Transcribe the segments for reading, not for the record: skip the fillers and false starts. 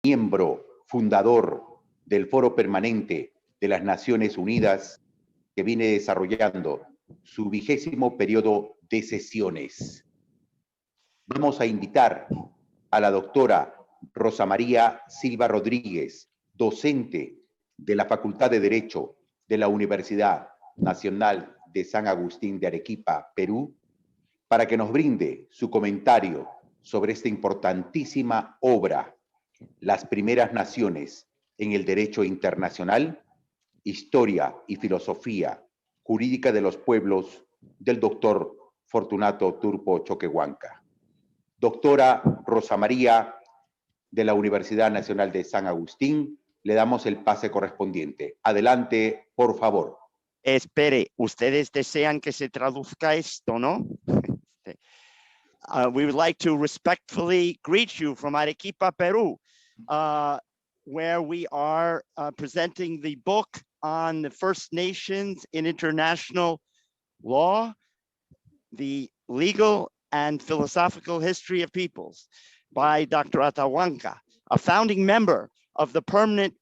miembro fundador del Foro Permanente de las Naciones Unidas, que viene desarrollando su 20º periodo de sesiones. Vamos a invitar a la doctora Rosa María Silva Rodríguez, docente de la Facultad de Derecho de la Universidad Nacional de San Agustín de Arequipa, Perú, para que nos brinde su comentario sobre esta importantísima obra, Las Primeras Naciones en el Derecho Internacional, Historia y Filosofía Jurídica de los Pueblos, del doctor Fortunato Turpo Choquehuanca. Doctora Rosa María de la Universidad Nacional de San Agustín, le damos el pase correspondiente. Adelante, por favor. Espere, ustedes desean que se traduzca esto, ¿no? We would like to respectfully greet you from Arequipa, Peru, where we are presenting the book on the First Nations in international law, the legal and philosophical history of peoples by Dr. Atahuanca, a founding member of the Permanent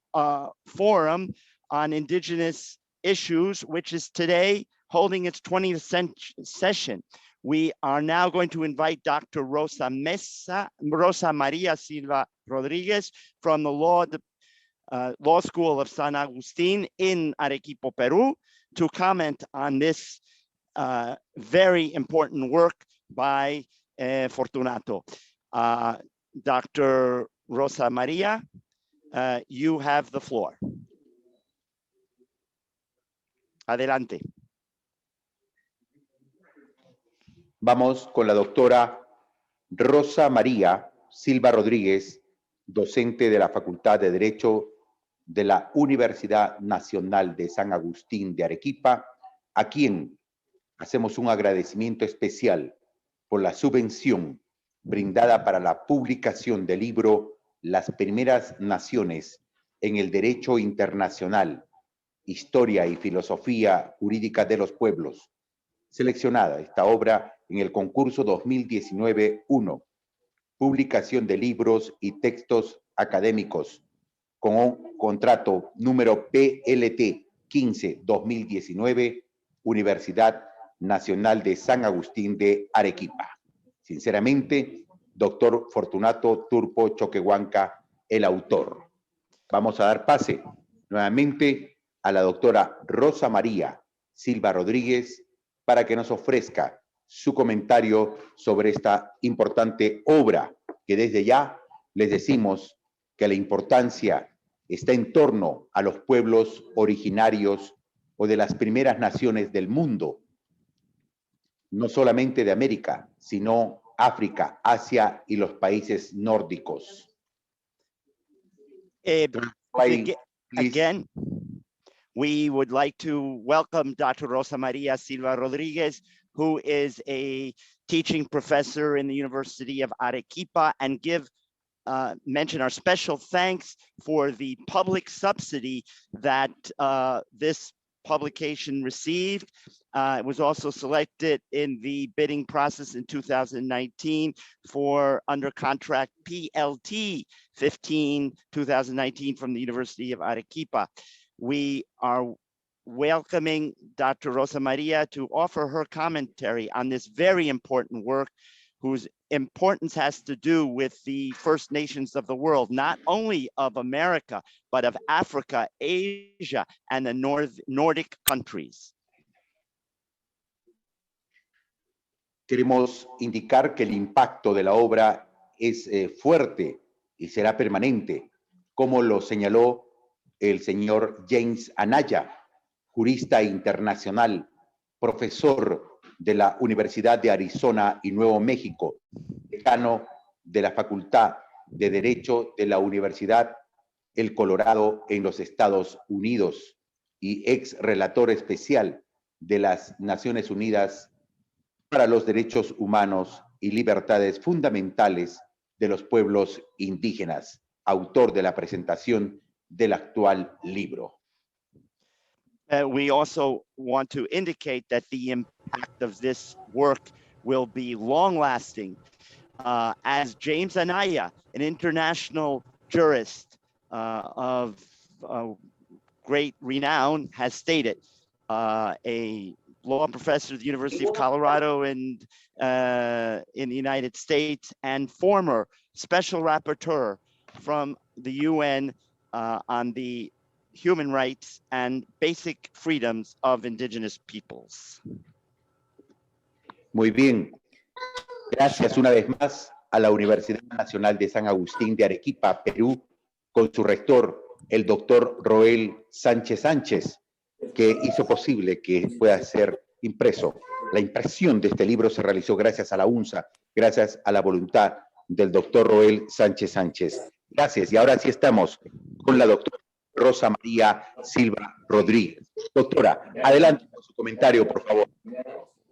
Forum on Indigenous Issues, which is today holding its 20th session. We are now going to invite Dr. Rosa Maria Silva Rodriguez from the Law School of San Agustin in Arequipa, Peru, to comment on this very important work by Fortunato. Dr. Rosa Maria, you have the floor. Adelante. Vamos con la doctora Rosa María Silva Rodríguez, docente de la Facultad de Derecho de la Universidad Nacional de San Agustín de Arequipa, a quien hacemos un agradecimiento especial por la subvención brindada para la publicación del libro Las Primeras Naciones en el Derecho Internacional, Historia y Filosofía Jurídica de los Pueblos, seleccionada esta obra en el concurso 2019-1, publicación de libros y textos académicos, con un contrato número PLT 15-2019, Universidad Nacional de San Agustín de Arequipa. Sinceramente, doctor Fortunato Turpo Choquehuanca, el autor. Vamos a dar pase nuevamente a la doctora Rosa María Silva Rodríguez para que nos ofrezca su comentario sobre esta importante obra, que desde ya les decimos que la importancia está en torno a los pueblos originarios o de las primeras naciones del mundo, no solamente de América, sino África, Asia y los países nórdicos. Again, we would like to welcome Dr. Rosa Maria Silva Rodriguez, who is a teaching professor in the University of Arequipa, and mention our special thanks for the public subsidy that this publication received. It was also selected in the bidding process in 2019 for under contract PLT 15-2019 from the University of Arequipa. We are welcoming Dr. Rosa Maria to offer her commentary on this very important work, whose importance has to do with the First Nations of the world, not only of America, but of Africa, Asia, and the Nordic countries. Queremos indicar que el impacto de la obra es fuerte y será permanente, como lo señaló el señor James Anaya, jurista internacional, profesor de la Universidad de Arizona y Nuevo México, decano de la Facultad de Derecho de la Universidad El Colorado en los Estados Unidos y ex relator especial de las Naciones Unidas para los Derechos Humanos y Libertades Fundamentales de los Pueblos Indígenas, autor de la presentación del actual libro. We also want to indicate that the impact of this work will be long-lasting, as James Anaya, an international jurist of great renown, has stated, a law professor at the University of Colorado and in the United States, and former special rapporteur from the UN on the human rights and basic freedoms of indigenous peoples. Muy bien. Gracias una vez más a la Universidad Nacional de San Agustín de Arequipa, Perú, con su rector, el doctor Roel Sánchez Sánchez, que hizo posible que pueda ser impreso. La impresión de este libro se realizó gracias a la UNSA, gracias a la voluntad del doctor Roel Sánchez Sánchez. Gracias. Y ahora sí estamos con la doctora Rosa María Silva Rodríguez. Doctora, adelante con su comentario, por favor.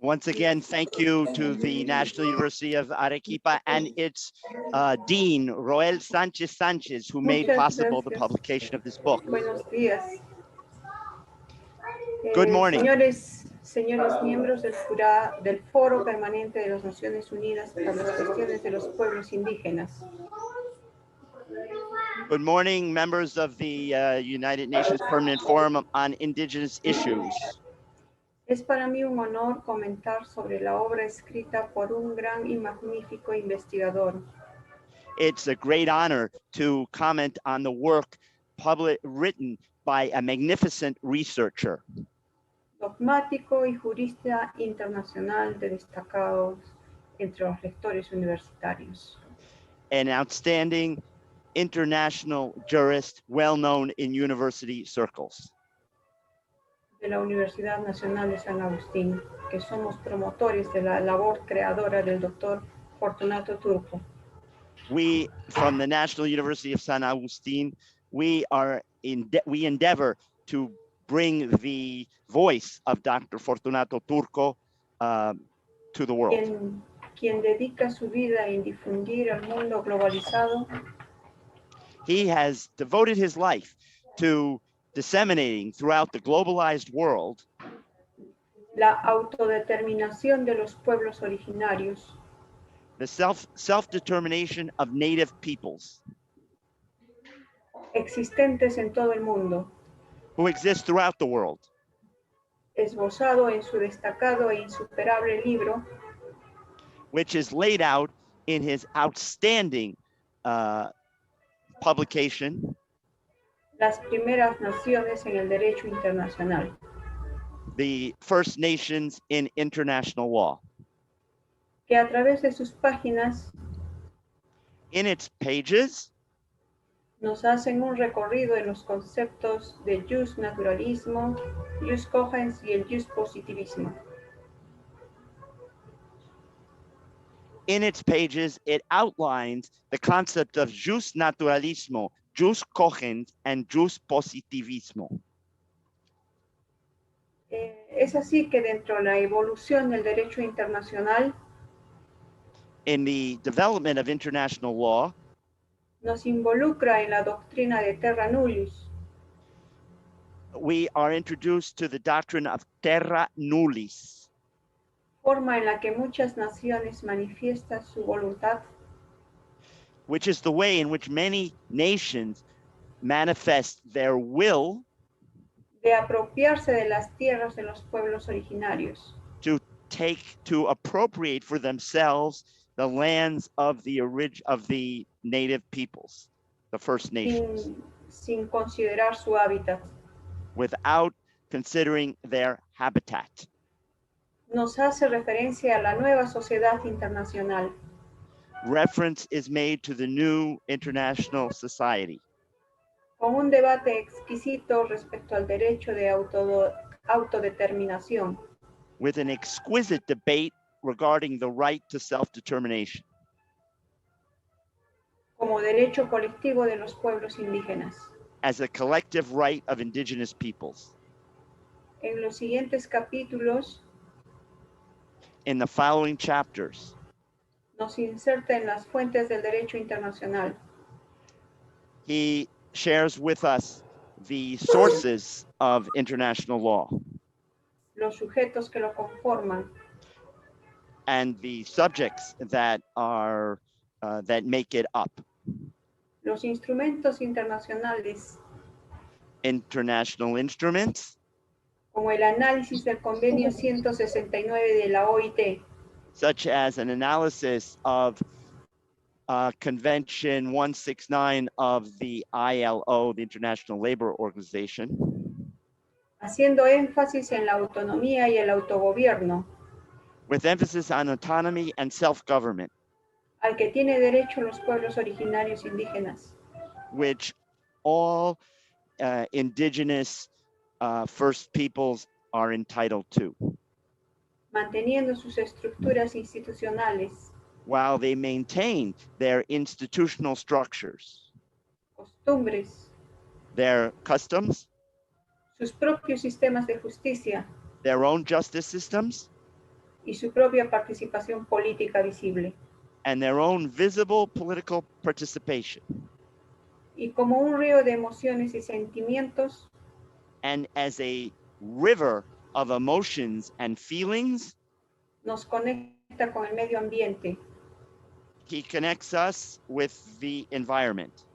Once again, thank you to the National University of Arequipa and its Dean, Roel Sánchez Sánchez, who made possible the publication of this book. Buenos días. Good morning. Señores miembros del Foro Permanente de las Naciones Unidas para las Cuestiones de los Pueblos Indígenas. Good morning, members of the United Nations Permanent Forum on Indigenous Issues. Es para mí un honor comentar sobre la obra escrita por un gran y magnífico investigador. It's a great honor to comment on the work written by a magnificent researcher. Dogmático y jurista internacional de destacados entre los lectores universitarios. An outstanding international jurist, well known in university circles. De la Universidad Nacional de San Agustín, que somos promotores de la labor creadora del doctor Fortunato Turpo. We, from the National University of San Agustín, we endeavor to bring the voice of Dr. Fortunato Turpo to the world. Quien dedica su vida en difundir al mundo globalizado. He has devoted his life to disseminating throughout the globalized world la autodeterminación de los pueblos originarios, the self-determination of native peoples existentes en todo el mundo, who exist throughout the world, esbozado en su destacado e insuperable libro, which is laid out in his outstanding publication, Las Primeras Naciones en el Derecho Internacional. The First Nations in International Law. Que a través de sus páginas, in its pages, nos hacen un recorrido en los conceptos de jus naturalismo, jus cogens y el jus positivismo. In its pages, it outlines the concept of jus naturalismo, jus cogens, and jus positivismo. Es así que dentro de la evolución del derecho internacional, in the development of international law, nos involucra en la doctrina de terra nullius. We are introduced to the doctrine of terra nullius, forma en la que muchas naciones manifiestan su voluntad, which is the way in which many nations manifest their will de apropiarse de las tierras de los pueblos originarios, to appropriate for themselves the lands of the native peoples, the First Nations, sin considerar su hábitat. Without considering their habitat. Nos hace referencia a la nueva sociedad internacional. Reference is made to the new international society. Con un debate exquisito respecto al derecho de autodeterminación. With an exquisite debate regarding the right to self-determination. Como derecho colectivo de los pueblos indígenas. As a collective right of indigenous peoples. En los siguientes capítulos, in the following chapters, nos inserta en las fuentes del derecho internacional. He shares with us the sources of international law. Los sujetos que lo conforman. And the subjects that are that make it up. Los instrumentos internacionales, international instruments, como el análisis del convenio 169 de la OIT, such as an analysis of Convention 169 of the ILO, the International Labor Organization, haciendo énfasis en la autonomía y el autogobierno, with emphasis on autonomy and self-government, al que tiene derecho los pueblos originarios indígenas, which all indigenous first peoples are entitled to, manteniendo sus estructuras institucionales, while they maintain their institutional structures, costumbres, their customs, sus propios sistemas de justicia their own justice systems, y su propia participación política visible. and their own visible political participation. Y como un río de emociones y sentimientos, And as a river of emotions and feelings, nos conecta con el medio ambiente, he connects us with the environment,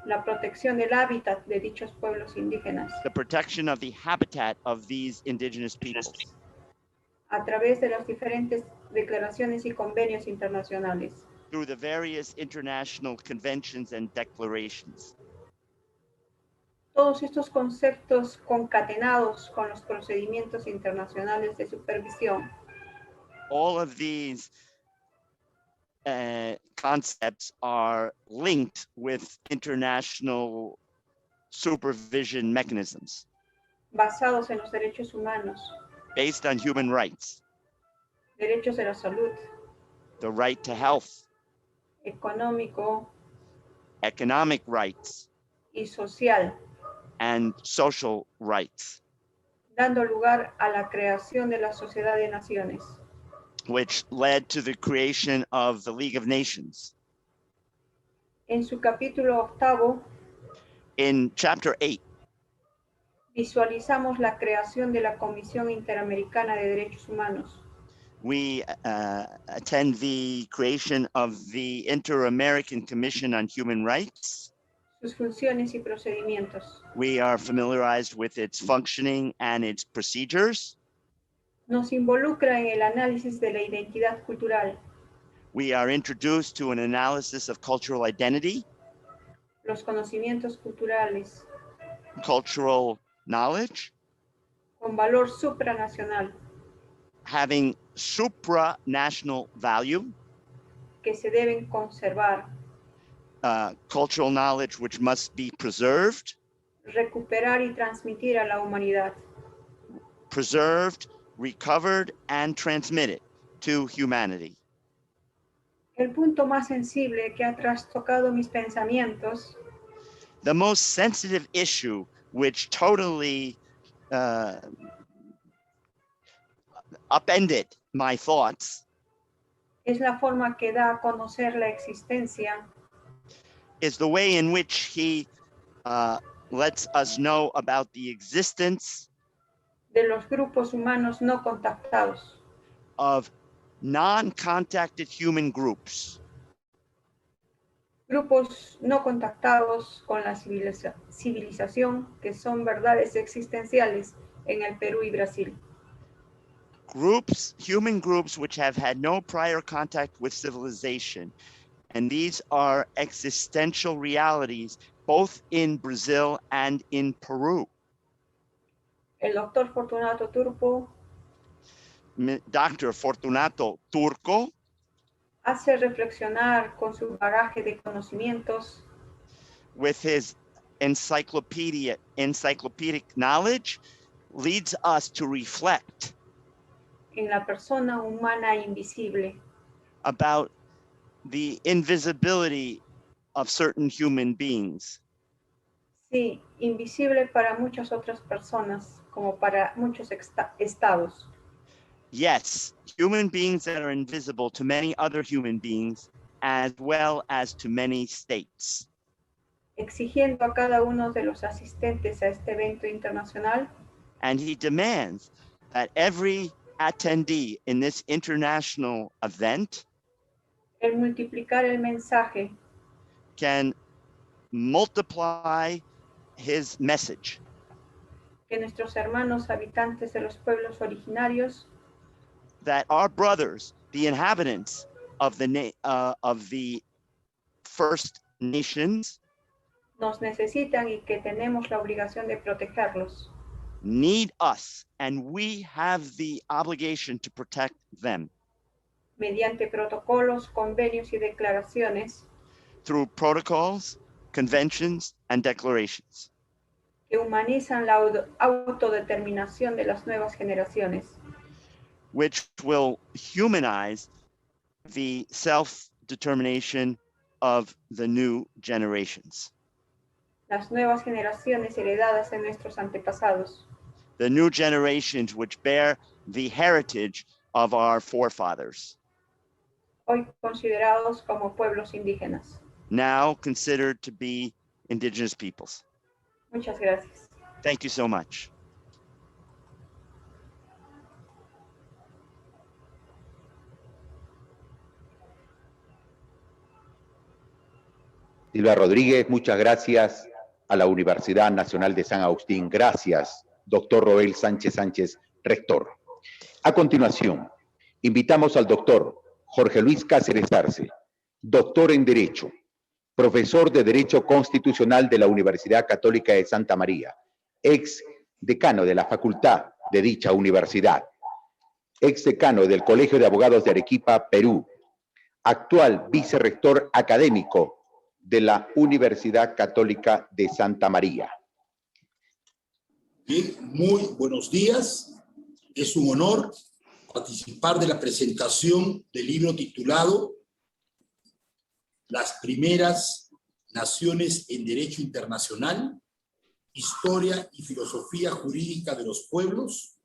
la protección del hábitat de dichos pueblos indígenas, the protection of the habitat of these indigenous peoples, a través de las diferentes declaraciones y convenios internacionales. through the various international conventions and declarations. Todos estos conceptos concatenados con los procedimientos internacionales de supervisión All of these concepts are linked with international supervision mechanisms basados en los derechos humanos, based on human rights, derechos de la salud, the right to health, económico economic rights, y social, and social rights, dando lugar a la creación de la Sociedad de Naciones. which led to the creation of the League of Nations. En su capítulo 8, In chapter 8, visualizamos la creación de la Comisión Interamericana de Derechos Humanos, we attend the creation of the Inter-American Commission on Human Rights. sus funciones y procedimientos. We are familiarized with its functioning and its procedures. Nos involucra en el análisis de la identidad cultural, We are introduced to an analysis of cultural identity, los conocimientos culturales, cultural knowledge, con valor supranacional, having supranational value, que se deben conservar, cultural knowledge which must be preserved, recuperar y transmitir a la humanidad. preserved, recovered, and transmitted to humanity. El punto más sensible que ha trastocado mis pensamientos The most sensitive issue which totally upended my thoughts es la forma que da a conocer la existencia is the way in which he lets us know about the existence de los grupos humanos no contactados, of non-contacted human groups, grupos no contactados con la civilización, que son verdades existenciales en el Perú y Brasil. groups, human groups which have had no prior contact with civilization. And these are existential realities, both in Brazil and in Peru. El doctor Fortunato Turpo Dr. Fortunato Turpo hace reflexionar con su bagaje de conocimientos with his encyclopedic knowledge, leads us to reflect en la persona humana invisible, about the invisibility of certain human beings. sí, invisible para muchas otras personas, como para muchos estados, Yes, human beings that are invisible to many other human beings, as well as to many states. exigiendo a cada uno de los asistentes a este evento internacional And he demands that every attendee in this international event el multiplicar el mensaje can multiply his message. Que nuestros hermanos habitantes de los pueblos originarios, That our brothers, the inhabitants of the First Nations, nos necesitan y que tenemos la obligación de protegerlos. need us, and we have the obligation to protect them Mediante protocolos, convenios y declaraciones through protocols, conventions, and declarations que humanizan la autodeterminación de las nuevas generaciones, which will humanize the self-determination of the new generations. las nuevas generaciones heredadas de nuestros antepasados, The new generations which bear the heritage of our forefathers, hoy considerados como pueblos indígenas. now considered to be indigenous peoples. Muchas gracias. Thank you so much. Silva Rodríguez, muchas gracias a la Universidad Nacional de San Agustín. Gracias, doctor Roel Sánchez Sánchez, rector. A continuación, invitamos al doctor Jorge Luis Cáceres Arce, doctor en Derecho, profesor de Derecho Constitucional de la Universidad Católica de Santa María, ex decano de la Facultad de dicha universidad, ex decano del Colegio de Abogados de Arequipa, Perú, actual vicerrector académico de la Universidad Católica de Santa María. Bien, muy buenos días. Es un honor participar de la presentación del libro titulado Las Primeras Naciones en Derecho Internacional, Historia y Filosofía Jurídica de los Pueblos,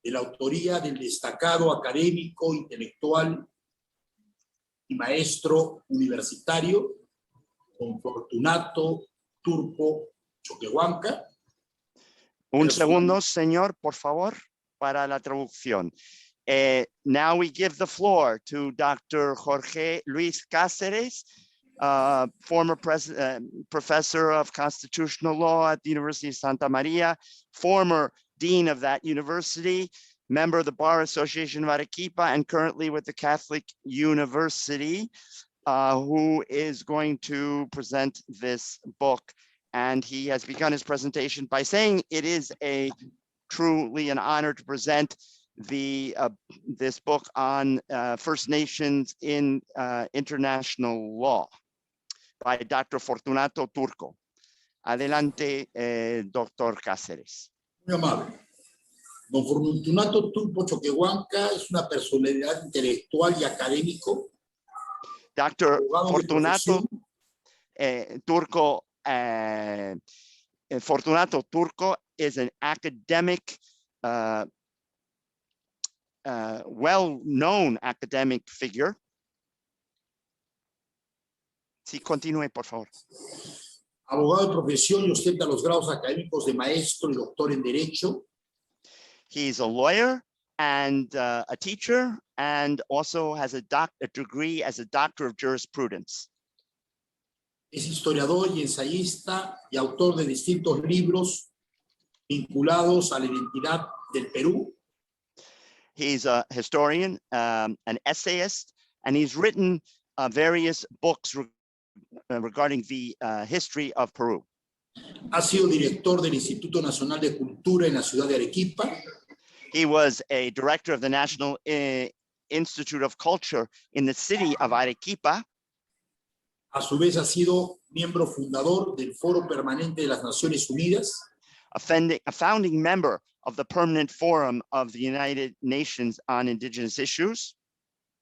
de la autoría del destacado académico, intelectual y maestro universitario con Fortunato Turpo Choquehuanca. Un segundo, señor, por favor, para la traducción. Now we give the floor to Dr. Jorge Luis Cáceres, former professor of constitutional law at the University of Santa Maria, former dean of that university, member of the Bar Association of Arequipa, and currently with the Catholic University, who is going to present this book. And he has begun his presentation by saying it is truly an honor to present this book on First Nations in international law by Dr. Fortunato Turpo. Adelante, Dr. Cáceres. Muy amable. Don Fortunato Turpo Choquehuanca es una personalidad intelectual y académico. Dr. Fortunato Fortunato Turpo is an academic, well-known academic figure. Sí, continúe, por favor. Abogado de profesión y ostenta los grados académicos de maestro y doctor en Derecho. He's a lawyer and a teacher, and also has a degree as a doctor of jurisprudence. Es historiador y ensayista y autor de distintos libros vinculados a la identidad del Perú. He's a historian, an essayist, and he's written various books regarding the history of Peru. Ha sido director del Instituto Nacional de Cultura en la ciudad de Arequipa. He was a director of the National Institute of Culture in the city of Arequipa. A su vez ha sido miembro fundador del Foro Permanente de las Naciones Unidas. A founding member of the Permanent Forum of the United Nations on Indigenous Issues.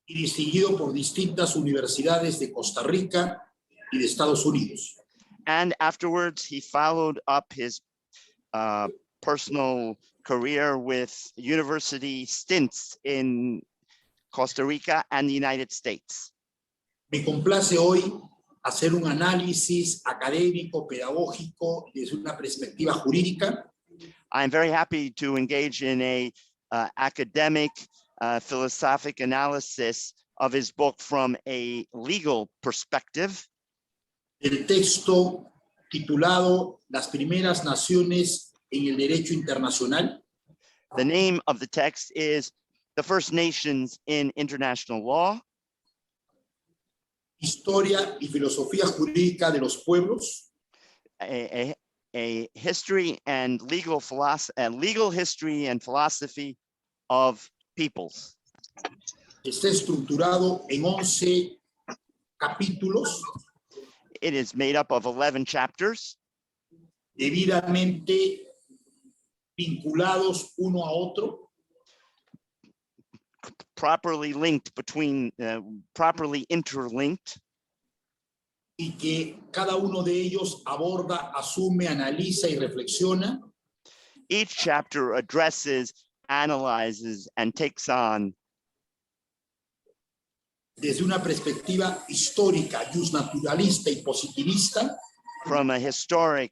Y distinguido por distintas universidades de Costa Rica y de Estados Unidos. And afterwards, he followed up his personal career with university stints in Costa Rica and the United States. Me complace hoy hacer un análisis académico, pedagógico, desde una perspectiva jurídica. I'm very happy to engage in a academic, philosophic analysis of his book from a legal perspective. El texto titulado Las Primeras Naciones en el Derecho Internacional. The name of the text is The First Nations in International Law, Historia y Filosofía Jurídica de los Pueblos, a history and legal history and philosophy of peoples. está estructurado en 11 capítulos It is made up of 11 chapters, debidamente vinculados uno a otro, properly linked properly interlinked, y que cada uno de ellos aborda, asume, analiza y reflexiona each chapter addresses, analyzes, and takes on desde una perspectiva histórica, justnaturalista y positivista, from a historic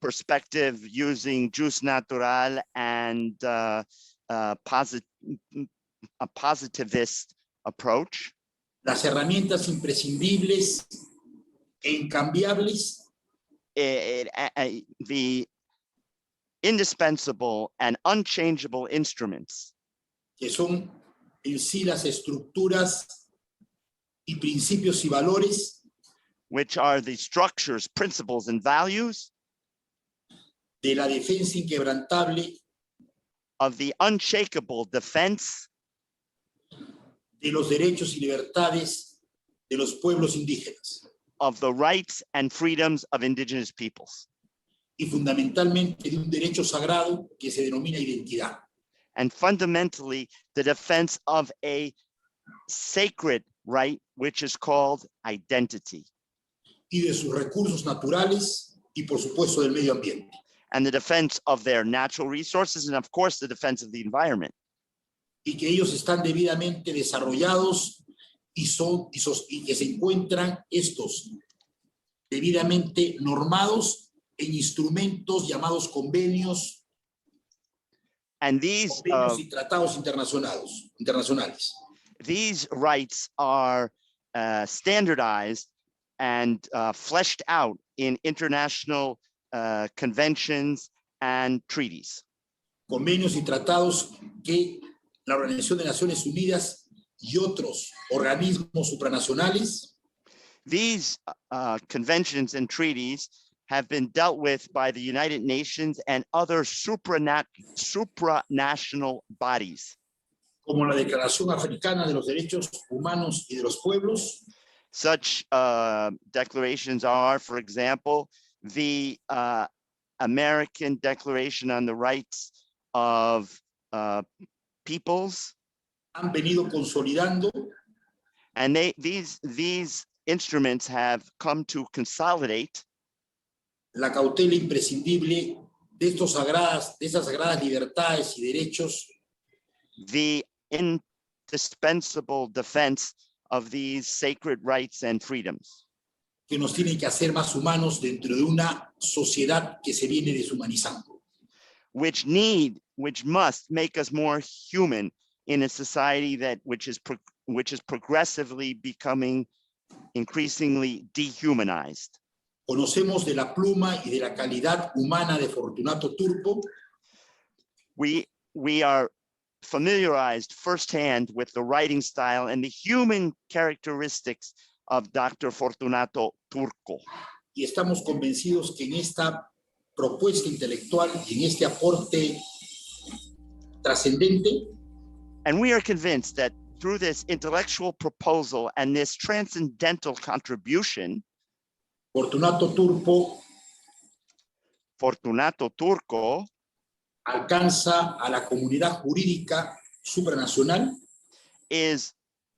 perspective using jus natural and a positivist approach, las herramientas imprescindibles e incambiables the indispensable and unchangeable instruments, que son en sí las estructuras y principios y valores which are the structures, principles, and values de la defensa inquebrantable of the unshakable defense de los derechos y libertades de los pueblos indígenas of the rights and freedoms of indigenous peoples, y fundamentalmente de un derecho sagrado que se denomina identidad. and fundamentally the defense of a sacred right, which is called identity, Y de sus recursos naturales y por supuesto del medio ambiente. and the defense of their natural resources, and of course the defense of the environment, Y que ellos están debidamente desarrollados y que se encuentran estos debidamente normados en instrumentos llamados convenios and these y tratados internacionales. these rights are standardized and fleshed out in international conventions and treaties. Convenios y tratados que la Organización de Naciones Unidas y otros organismos supranacionales These conventions and treaties have been dealt with by the United Nations and other supranational bodies, como la Declaración Africana de los Derechos Humanos y de los Pueblos, such declarations are, for example, the American Declaration on the Rights of Peoples, han venido consolidando and these instruments have come to consolidate la cautela imprescindible de esas sagradas libertades y derechos the indispensable defense of these sacred rights and freedoms, que nos tienen que hacer más humanos dentro de una sociedad que se viene deshumanizando. which must make us more human in a society which is progressively becoming increasingly dehumanized. Conocemos de la pluma y de la calidad humana de Fortunato Turpo, We are familiarized firsthand with the writing style and the human characteristics of Dr. Fortunato Turpo. y estamos convencidos que en esta propuesta intelectual y en este aporte trascendente And we are convinced that through this intellectual proposal and this transcendental contribution, Fortunato Turpo Turco alcanza a la comunidad jurídica supranacional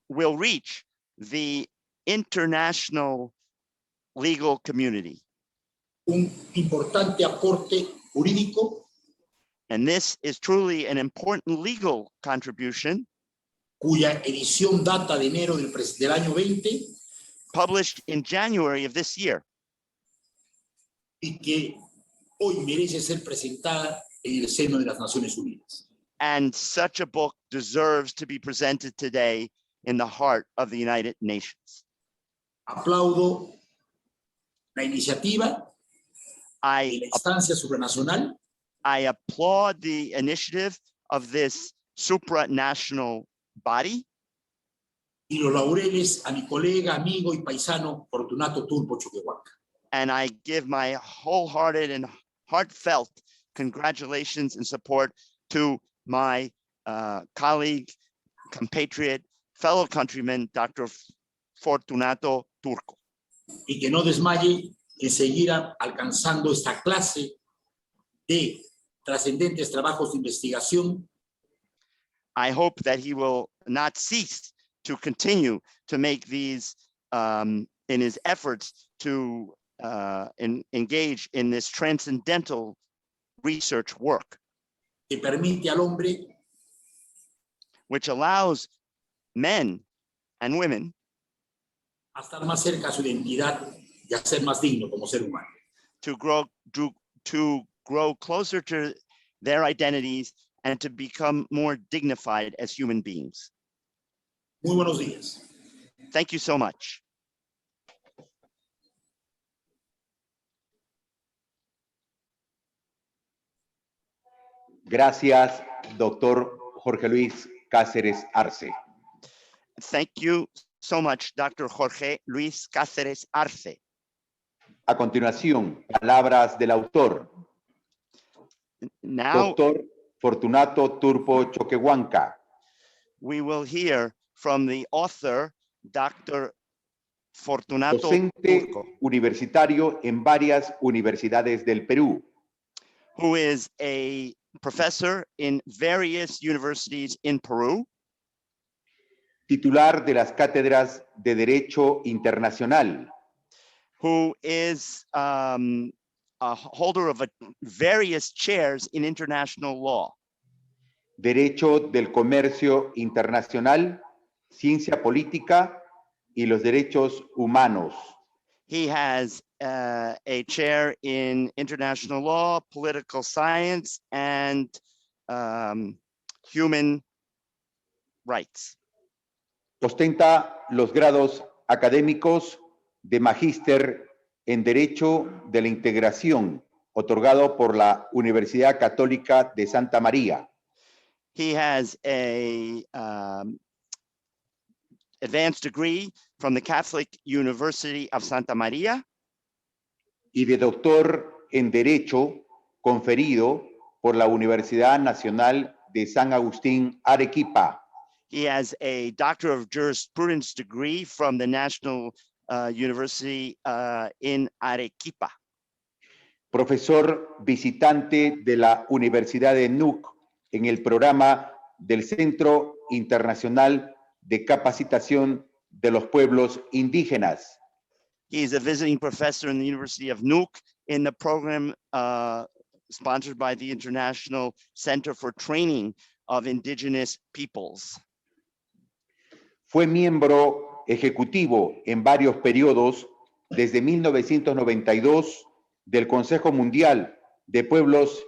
will reach the international legal community. un importante aporte jurídico And this is truly an important legal contribution cuya edición data de enero del año 20 published in January of this year, y que hoy merece ser presentada en el seno de las Naciones Unidas. and such a book deserves to be presented today in the heart of the United Nations. Aplaudo la iniciativa y I la instancia supranacional applaud the initiative of this supranational body, y los laureles a mi colega, amigo y paisano Fortunato Turpo Choquehuanca. and I give my wholehearted and heartfelt congratulations and support to my colleague, compatriot, fellow countryman, Dr. Fortunato Turpo. Y que no desmaye en seguir alcanzando esta clase de trascendentes trabajos de investigación I hope that he will not cease to continue to make these in his efforts to engage in this transcendental research work, que permite al hombre which allows men and women a estar más cerca a su identidad y a ser más digno como ser humano. to grow closer to their identities and to become more dignified as human beings. Muy buenos días. Thank you so much. Gracias, doctor Jorge Luis Cáceres Arce. Thank you so much, Dr. Jorge Luis Cáceres Arce. A continuación, palabras del autor, Now doctor Fortunato Turpo Choquehuanca, we will hear from the author, Dr. Fortunato docente Turpo, universitario en varias universidades del Perú, who is a professor in various universities in Peru, titular de las cátedras de Derecho Internacional, who is a holder of various chairs in international law, Derecho del Comercio Internacional, Ciencia Política y los Derechos Humanos. He has a chair in international law, political science, and human rights. Ostenta los grados académicos de Magíster en Derecho de la Integración, otorgado por la Universidad Católica de Santa María. He has a advanced degree from the Catholic University of Santa Maria Y de doctor en Derecho, conferido por la Universidad Nacional de San Agustín, Arequipa. He has a Doctor of Jurisprudence degree from the National University in Arequipa. Profesor visitante de la Universidad de Nuuk en el programa del Centro Internacional de Capacitación de los Pueblos Indígenas. He is a visiting professor in the University of Nuuk in the program sponsored by the International Center for Training of Indigenous Peoples. Fue miembro ejecutivo en varios periodos desde 1992 del Consejo Mundial de Pueblos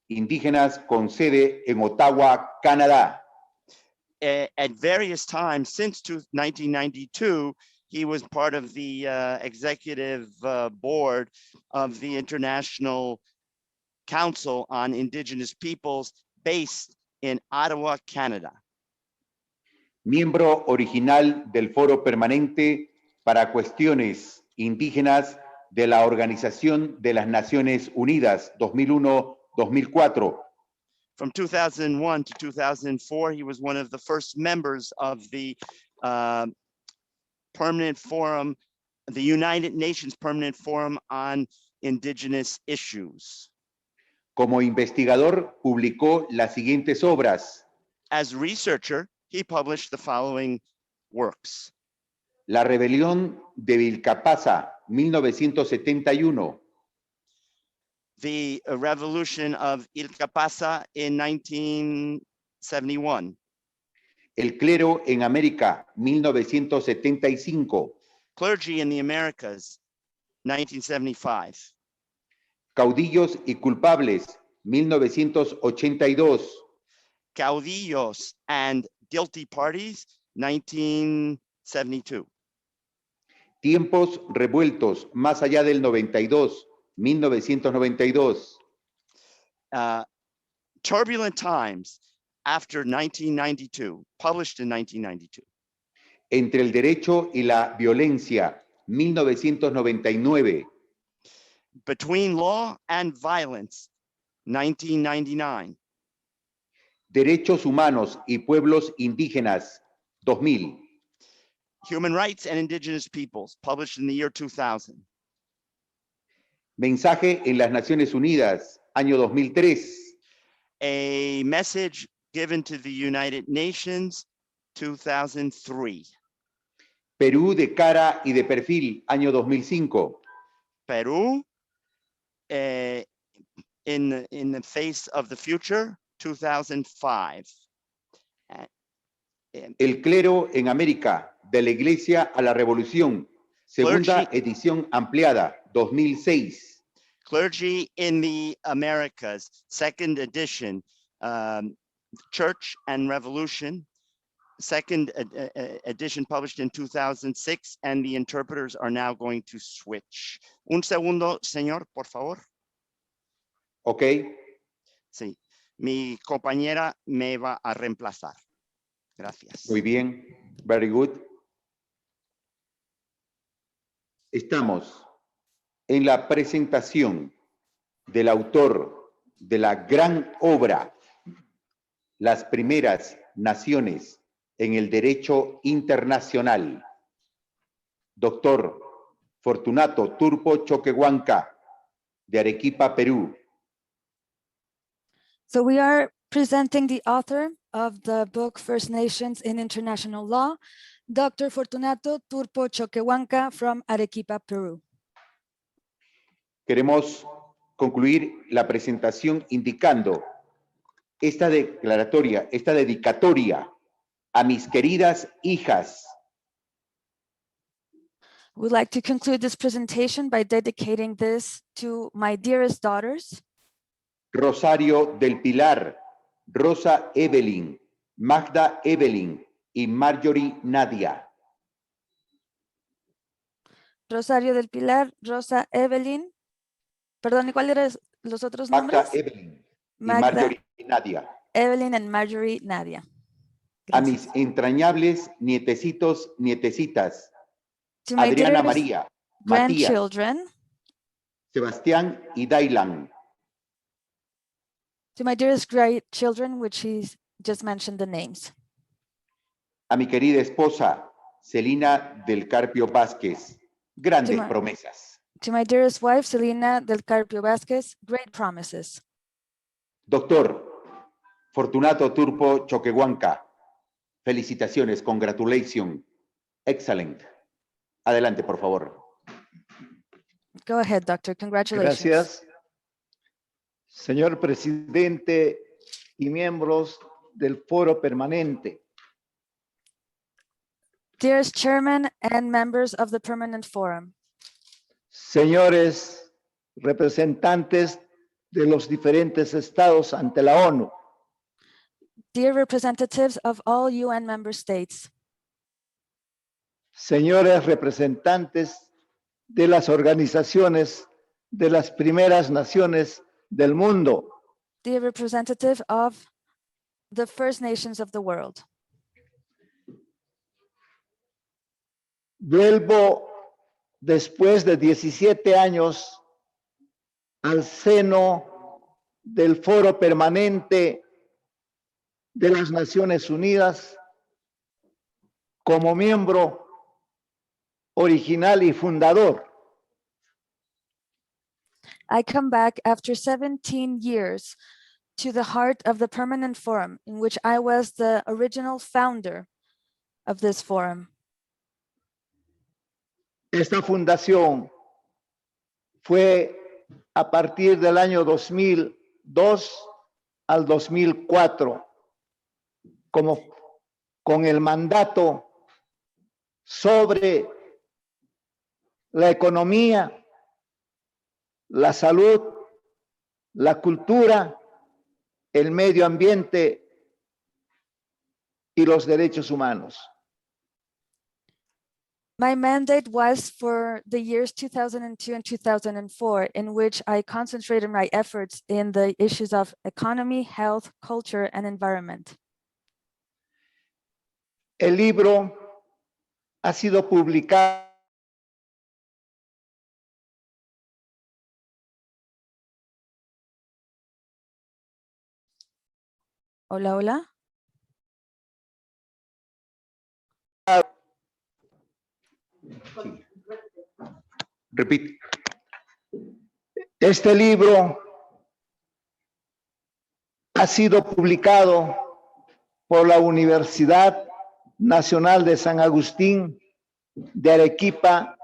Indígenas con sede en Ottawa, Canadá. At various times since 1992, he was part of the executive board of the International Council on Indigenous Peoples based in Ottawa, Canada. Miembro original del Foro Permanente para Cuestiones Indígenas de la Organización de las Naciones Unidas 2001-2004. From 2001 to 2004, he was one of the first members of the Permanent Forum, the United Nations Permanent Forum on Indigenous Issues. Como investigador, publicó las siguientes obras: As a researcher, he published the following works: La Rebelión de Vilcapasa, 1971. The Revolution of Ilcapasa in 1971. El Clero en América, 1975. Clergy in the Americas, 1975. Caudillos y Culpables, 1982. Caudillos and Guilty Parties, 1972. Tiempos revueltos, más allá del 92, 1992. Turbulent Times after 1992, published in 1992. Entre el derecho y la violencia, 1999. Between Law and Violence, 1999. Derechos humanos y pueblos indígenas, 2000. Human Rights and Indigenous Peoples, published in the year 2000. Mensaje en las Naciones Unidas, año 2003. A Message Given to the United Nations, 2003. Perú de cara y de perfil, año 2005. Peru, in the face of the future, 2005. El clero en América, de la Iglesia a la Revolución, segunda edición ampliada, 2006. Clergy in the Americas, second edition, Church and Revolution, second edition published in 2006, and the interpreters are now going to switch. Un segundo, señor, por favor. Ok. Sí, mi compañera me va a reemplazar. Gracias. Muy bien. Very good. Estamos en la presentación del autor de la gran obra, Las Primeras Naciones en el Derecho Internacional, doctor Fortunato Turpo Choquehuanca, de Arequipa, Perú. So we are presenting the author of the book First Nations in International Law, Dr. Fortunato Turpo Choquehuanca from Arequipa, Peru. Queremos concluir la presentación indicando esta declaratoria, esta dedicatoria a mis queridas hijas. We'd like to conclude this presentation by dedicating this to my dearest daughters, Rosario del Pilar, Rosa Evelyn, Magda Evelyn y Marjorie Nadia. Rosario del Pilar, Rosa Evelyn, perdón, ¿y cuáles eran los otros Magda nombres? Evelyn y Magda, Marjorie Nadia. Evelyn and Marjorie Nadia. A Gracias. mis entrañables nietecitos, nietecitas, To my Adriana dearest María, Matías, grandchildren, Sebastián y Dailan. to my dearest grandchildren, which he's just mentioned the names. A mi querida esposa, Celina del Carpio Vázquez, grandes promesas. To my dearest wife, Selena del Carpio Vázquez, great promises. Doctor Fortunato Turpo Choquehuanca, felicitaciones, congratulations, excellent. Adelante, por favor. Go ahead, doctor. Congratulations. Gracias. Señor presidente y miembros del Foro Permanente. Dearest chairman and members of the Permanent Forum. Señores representantes de los diferentes estados ante la ONU. Dear representatives of all UN member states. Señores representantes de las organizaciones de las primeras naciones del mundo. Dear representative of the First Nations of the world. Vuelvo después de 17 años al seno del Foro Permanente de las Naciones Unidas como miembro original y fundador. I come back after 17 years to the heart of the Permanent Forum, in which I was the original founder of this forum. Esta fundación fue a partir del año 2002 al 2004, con el mandato sobre la economía, la salud, la cultura, el medio ambiente y los derechos humanos. My mandate was for the years 2002 and 2004, in which I concentrated my efforts in the issues of economy, health, culture, and environment. El libro ha sido publicado Hola, hola. Repite. Este libro ha sido publicado por la Universidad Nacional de San Agustín de Arequipa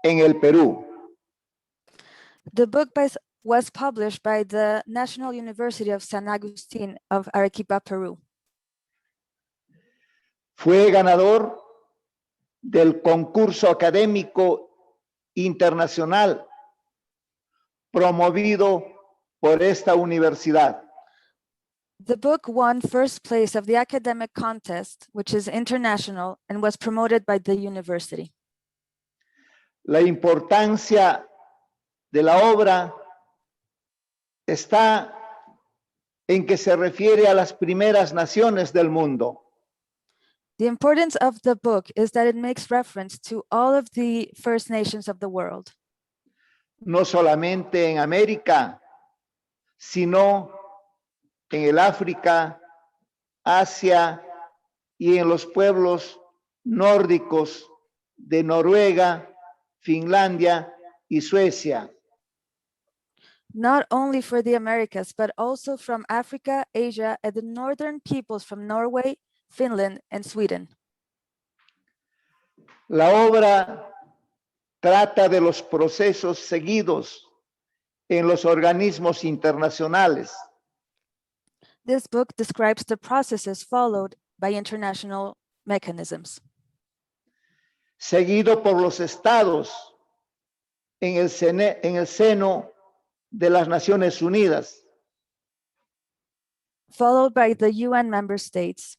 en el Perú. The book was published by the National University of San Agustín of Arequipa, Peru. Fue ganador del concurso académico internacional promovido por esta universidad. The book won first place of the academic contest, which is international, and was promoted by the university. La importancia de la obra está en que se refiere a las primeras naciones del mundo. The importance of the book is that it makes reference to all of the First Nations of the world, No solamente en América, sino en el África, Asia y en los pueblos nórdicos de Noruega, Finlandia y Suecia. not only for the Americas, but also from Africa, Asia, and the northern peoples from Norway, Finland, and Sweden. La obra trata de los procesos seguidos en los organismos internacionales, This book describes the processes followed by international mechanisms, seguido por los estados en el seno de las Naciones Unidas, followed by the UN member states.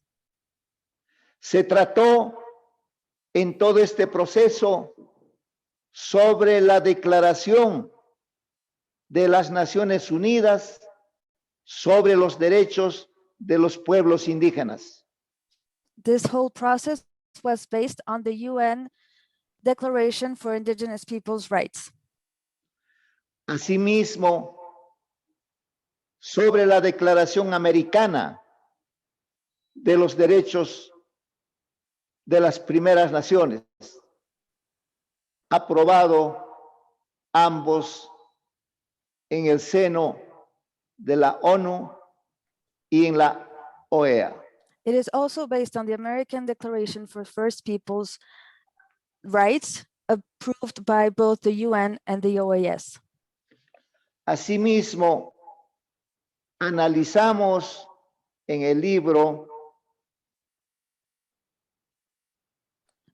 Se trató en todo este proceso sobre la Declaración de las Naciones Unidas sobre los derechos de los pueblos indígenas. This whole process was based on the UN Declaration for Indigenous Peoples' Rights. Asimismo, sobre la Declaración Americana de los Derechos de las Primeras Naciones, aprobado ambos en el seno de la ONU y en la OEA. It is also based on the American Declaration for First Peoples' Rights, approved by both the UN and the OAS. Asimismo, analizamos en el libro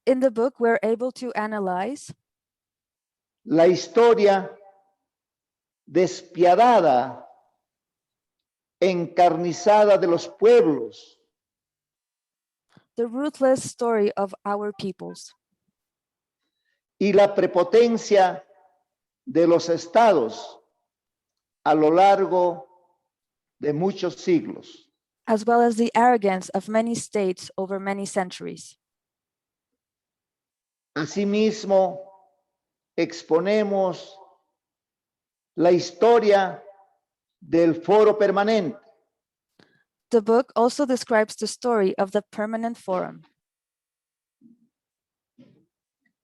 In the book, we're able to analyze la historia despiadada, encarnizada de los pueblos, the ruthless story of our peoples y la prepotencia de los estados a lo largo de muchos siglos. as well as the arrogance of many states over many centuries. Asimismo, exponemos la historia del Foro Permanente, The book also describes the story of the Permanent Forum,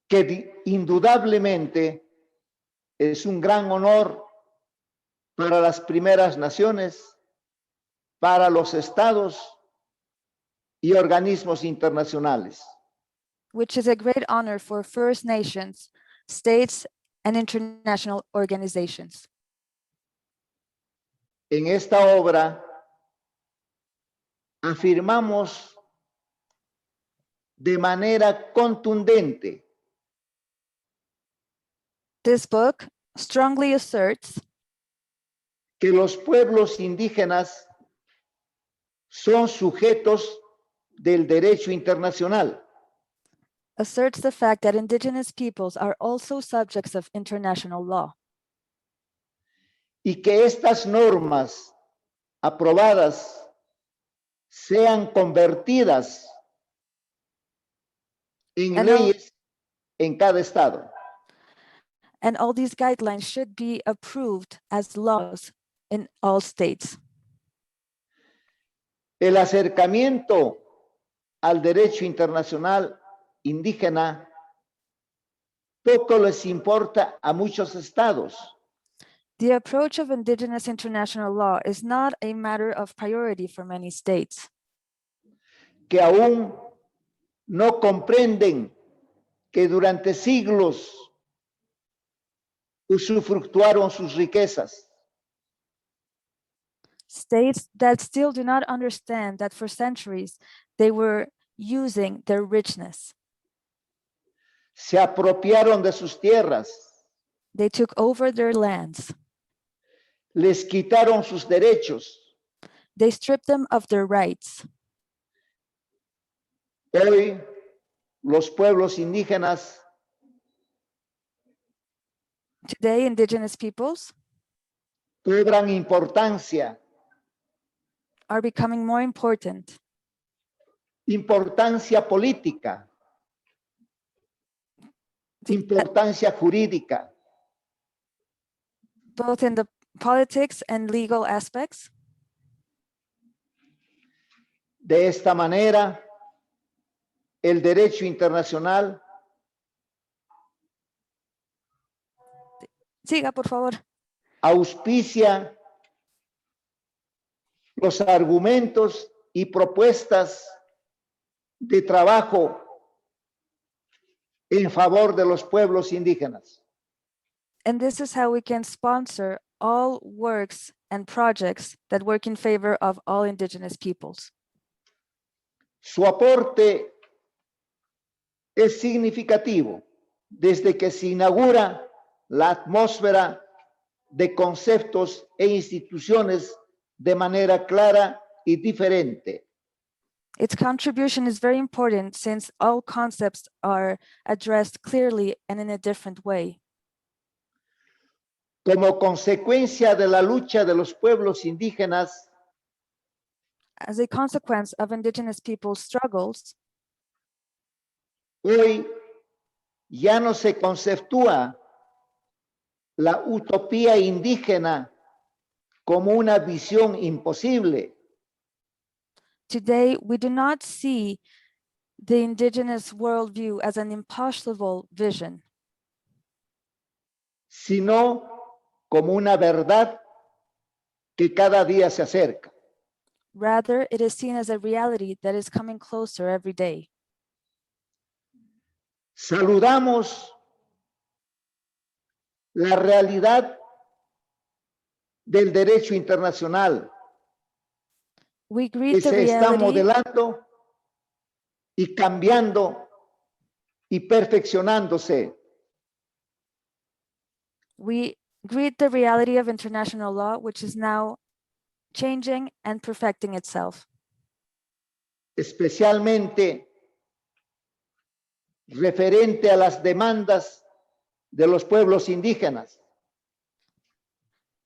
que indudablemente es un gran honor para las primeras naciones, para los estados y organismos internacionales. which is a great honor for First Nations, states, and international organizations. En esta obra afirmamos de manera contundente This book strongly asserts que los pueblos indígenas son sujetos del derecho internacional, asserts the fact that indigenous peoples are also subjects of international law, y que estas normas aprobadas sean convertidas en And all- leyes en cada estado. and all these guidelines should be approved as laws in all states. El acercamiento al derecho internacional indígena poco les importa a muchos estados, The approach of indigenous international law is not a matter of priority for many states, que aún no comprenden que durante siglos usufructuaron sus riquezas, states that still do not understand that for centuries they were using their richness. se apropiaron de sus tierras, They took over their lands. les quitaron sus derechos. They stripped them of their rights. Hoy los pueblos indígenas Today, indigenous peoples cobran importancia, are becoming more important, importancia política, importancia jurídica. both in the politics and legal aspects. De esta manera, el derecho internacional Siga, por favor. auspicia los argumentos y propuestas de trabajo en favor de los pueblos indígenas. And this is how we can sponsor all works and projects that work in favor of all indigenous peoples. Su aporte es significativo desde que se inaugura la atmósfera de conceptos e instituciones de manera clara y diferente. Its contribution is very important since all concepts are addressed clearly and in a different way. Como consecuencia de la lucha de los pueblos indígenas, As a consequence of indigenous people's struggles, hoy ya no se conceptúa la utopía indígena como una visión imposible, today we do not see the indigenous worldview as an impossible vision, sino como una verdad que cada día se acerca. rather it is seen as a reality that is coming closer every day. Saludamos la realidad del derecho internacional We que greet the se está reality, modelando y cambiando y perfeccionándose. we greet the reality of international law, which is now changing and perfecting itself, Especialmente referente a las demandas de los pueblos indígenas.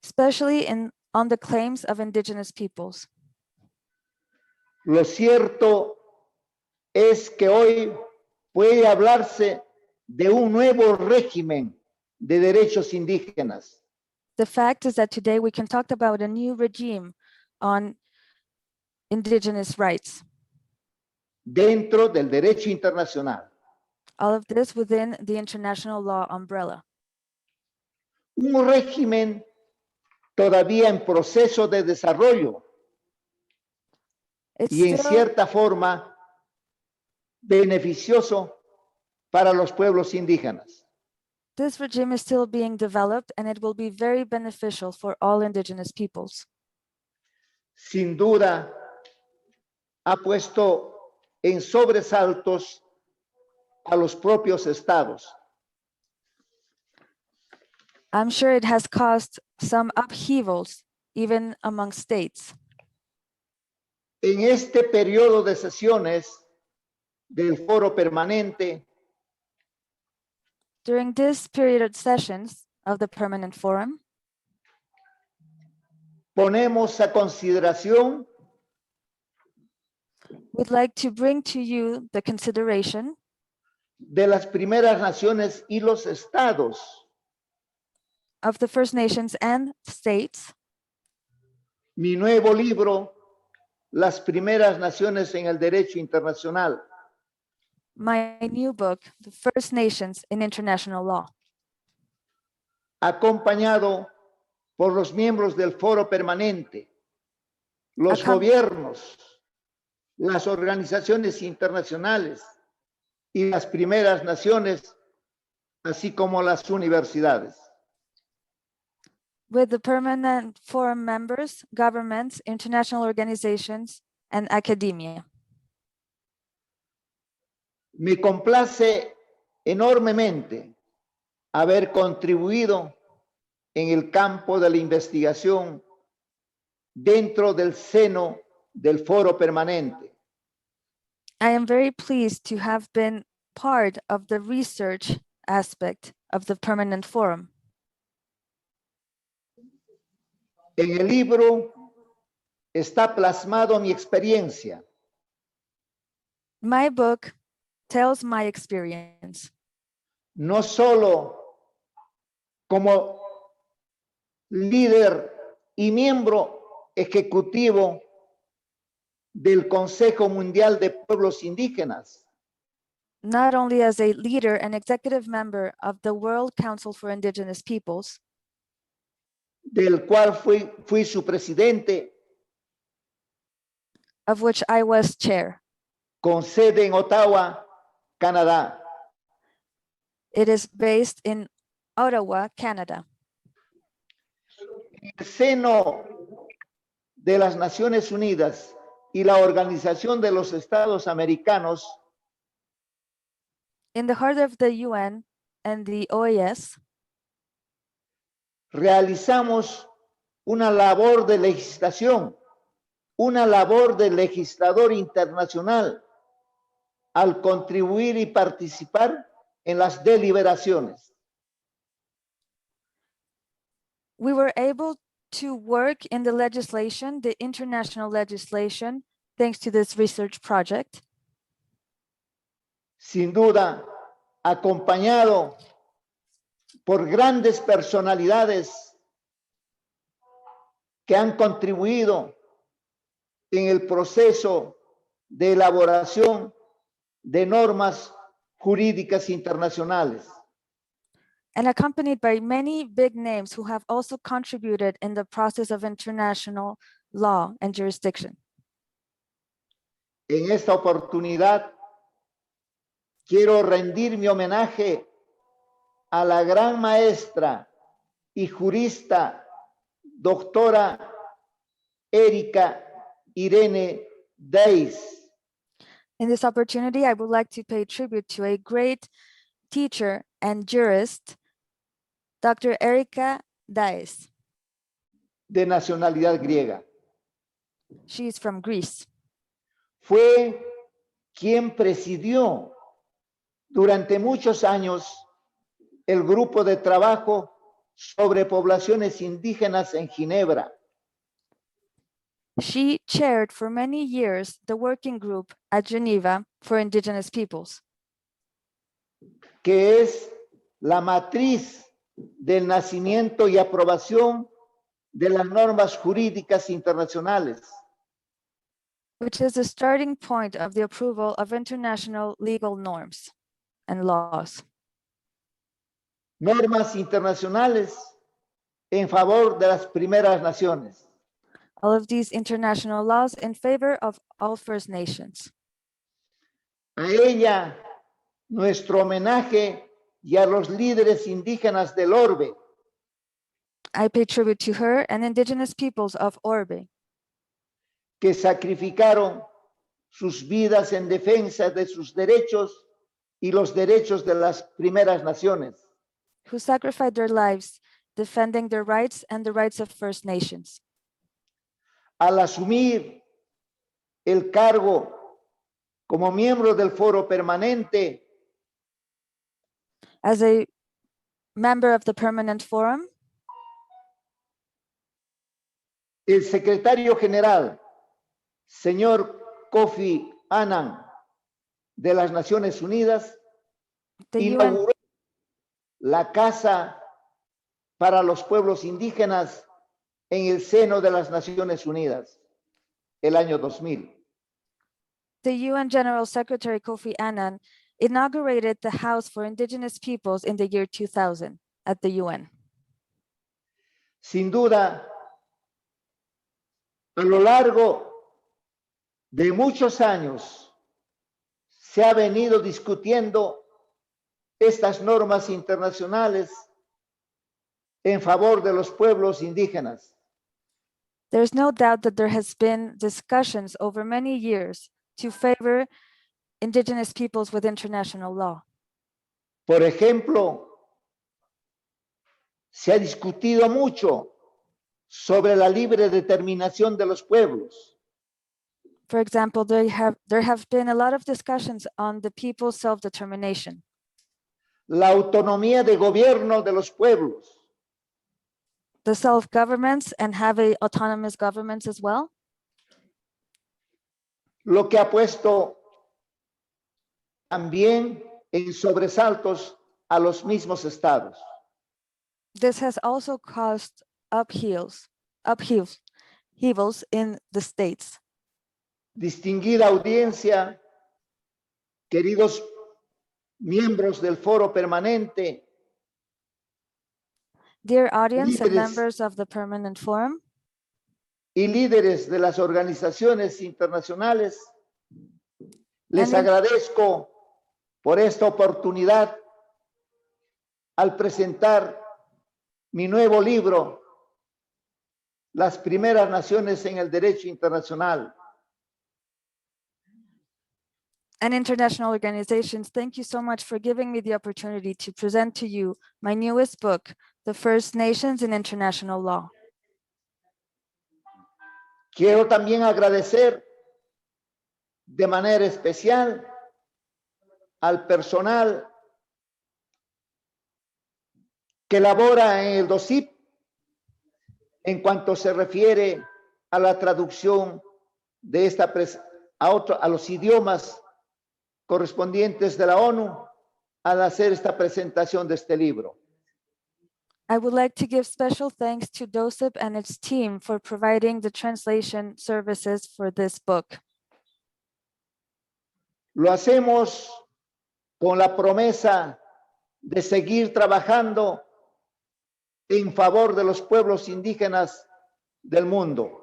especially on the claims of indigenous peoples. Lo cierto es que hoy puede hablarse de un nuevo régimen de derechos indígenas, The fact is that today we can talk about a new regime on indigenous rights. dentro del derecho internacional. All of this within the international law umbrella. Un régimen todavía en proceso de desarrollo It's y en still, cierta forma beneficioso para los pueblos indígenas. this regime is still being developed and it will be very beneficial for all indigenous peoples. Sin duda, ha puesto en sobresaltos a los propios estados. I'm sure it has caused some upheavals even among states. En este periodo de sesiones del Foro Permanente, During this period of sessions of the Permanent Forum, ponemos a consideración we'd like to bring to you the consideration de las primeras naciones y los estados, of the First Nations and states, mi nuevo libro, Las primeras naciones en el Derecho Internacional, my new book, The First Nations in International Law, acompañado por los miembros del Foro Permanente, los Acom- gobiernos, las organizaciones internacionales y las primeras naciones, así como las universidades. with the Permanent Forum members, governments, international organizations, and academia. Me complace enormemente haber contribuido en el campo de la investigación dentro del seno del Foro Permanente. I am very pleased to have been part of the research aspect of the Permanent Forum. En el libro está plasmado mi experiencia, My book tells my experience, no solo como líder y miembro ejecutivo del Consejo Mundial de Pueblos Indígenas, not only as a leader and executive member of the World Council for Indigenous Peoples, del cual fui su presidente, of which I was chair. con sede en Ottawa, Canadá. It is based in Ottawa, Canada. En el seno de las Naciones Unidas y la Organización de los Estados Americanos, In the heart of the UN and the OAS, realizamos una labor de legislación, una labor de legislador internacional al contribuir y participar en las deliberaciones. we were able to work in the legislation, the international legislation, thanks to this research project. Sin duda, acompañado por grandes personalidades que han contribuido en el proceso de elaboración de normas jurídicas internacionales. And accompanied by many big names who have also contributed in the process of international law and jurisdiction. En esta oportunidad, quiero rendir mi homenaje a la gran maestra y jurista, doctora Erika Irene Deis, In this opportunity, I would like to pay tribute to a great teacher and jurist, Dr. Erika Daes. de nacionalidad griega. She is from Greece. Fue quien presidió durante muchos años el grupo de trabajo sobre poblaciones indígenas en Ginebra, She chaired for many years the working group at Geneva for Indigenous Peoples, que es la matriz del nacimiento y aprobación de las normas jurídicas internacionales. which is the starting point of the approval of international legal norms and laws. Normas internacionales en favor de las primeras naciones. All of these international laws in favor of all First Nations. A ella, nuestro homenaje y a los líderes indígenas del orbe, I pay tribute to her and Indigenous peoples of Orbe, que sacrificaron sus vidas en defensa de sus derechos y los derechos de las primeras naciones. who sacrificed their lives defending their rights and the rights of First Nations. Al asumir el cargo como miembro del Foro Permanente, As a member of the Permanent Forum, el secretario general, señor Kofi Annan, de las Naciones Unidas, the UN, inauguró la Casa para los Pueblos Indígenas en el seno de las Naciones Unidas, el año 2000. the UN General Secretary Kofi Annan inaugurated the House for Indigenous Peoples in the year 2000 at the UN. Sin duda, a lo largo de muchos años se ha venido discutiendo estas normas internacionales en favor de los pueblos indígenas. There's no doubt that there has been discussions over many years to favor indigenous peoples with international law. Por ejemplo, se ha discutido mucho sobre la libre determinación de los pueblos. For example, there have been a lot of discussions on the people's self-determination, La autonomía de gobierno de los pueblos, the self-governments and having autonomous governments as well, lo que ha puesto también en sobresaltos a los mismos estados. this has also caused upheavals in the states. Distinguida audiencia, queridos miembros del Foro Permanente, Dear audience and Líderes. members of the Permanent Forum, y líderes de las organizaciones internacionales, les Amén. agradezco por esta oportunidad al presentar mi nuevo libro, Las Primeras Naciones en el Derecho Internacional. and international organizations, thank you so much for giving me the opportunity to present to you my newest book, The First Nations in International Law. Quiero también agradecer de manera especial al personal que labora en el DOCIP en cuanto se refiere a la traducción de esta a los idiomas correspondientes de la ONU al hacer esta presentación de este libro. I would like to give special thanks to DOCIP and its team for providing the translation services for this book. Lo hacemos con la promesa de seguir trabajando en favor de los pueblos indígenas del mundo.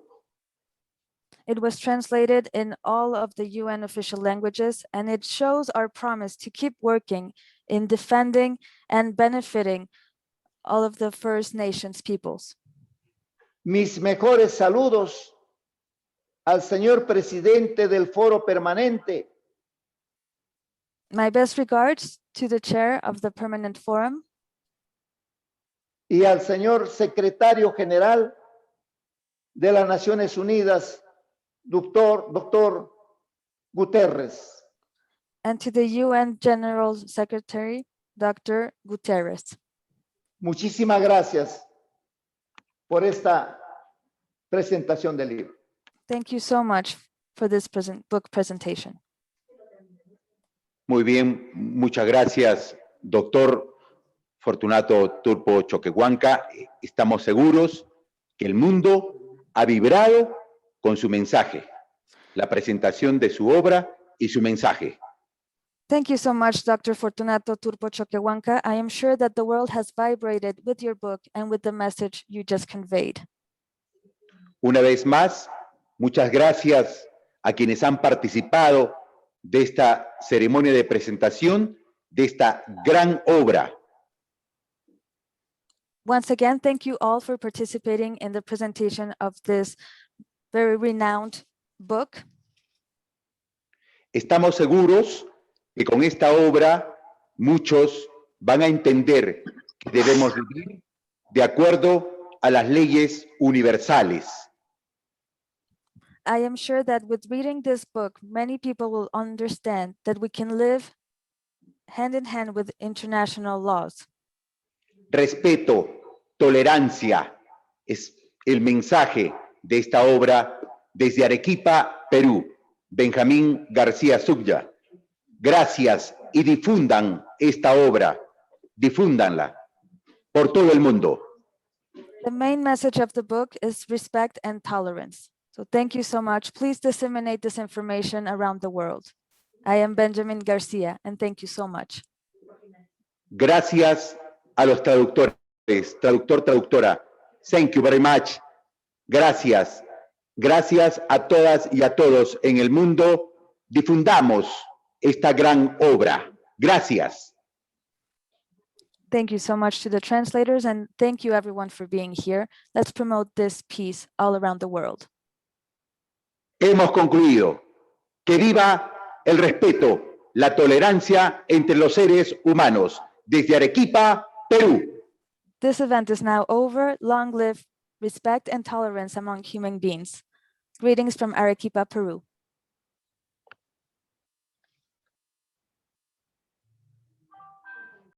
It was translated in all of the UN official languages, and it shows our promise to keep working in defending and benefiting all of the First Nations peoples. Mis mejores saludos al señor presidente del Foro Permanente, My best regards to the chair of the Permanent Forum y al señor secretario general de las Naciones Unidas, doctor Guterres. and to the UN General Secretary, Dr. Guterres. Muchísimas gracias por esta presentación del libro. Thank you so much for this book presentation. Muy bien, muchas gracias, doctor Fortunato Turpo Choquehuanca. Estamos seguros que el mundo ha vibrado con su mensaje, la presentación de su obra y su mensaje. Thank you so much, Dr. Fortunato Turpo Choquehuanca. I am sure that the world has vibrated with your book and with the message you just conveyed. Una vez más, muchas gracias a quienes han participado de esta ceremonia de presentación de esta gran obra. Once again, thank you all for participating in the presentation of this very renowned book. Estamos seguros que con esta obra muchos van a entender que debemos vivir de acuerdo a las leyes universales. I am sure that with reading this book, many people will understand that we can live hand in hand with international laws. respeto, tolerancia. Es el mensaje de esta obra desde Arequipa, Perú. Benjamín García Subya. Gracias y difundan esta obra, difúndanla por todo el mundo. The main message of the book is respect and tolerance. So thank you so much. Please disseminate this information around the world. I am Benjamin Garcia, and thank you so much. Gracias a los traductores, traductor, traductora. Thank you very much. Gracias. Gracias a todas y a todos en el mundo. Difundamos esta gran obra. Gracias. Thank you so much to the translators, and thank you everyone for being here. Let's promote this piece all around the world. Hemos concluido. Que viva el respeto, la tolerancia entre los seres humanos. Desde Arequipa, Perú. This event is now over. Long live respect and tolerance among human beings. Greetings from Arequipa, Peru.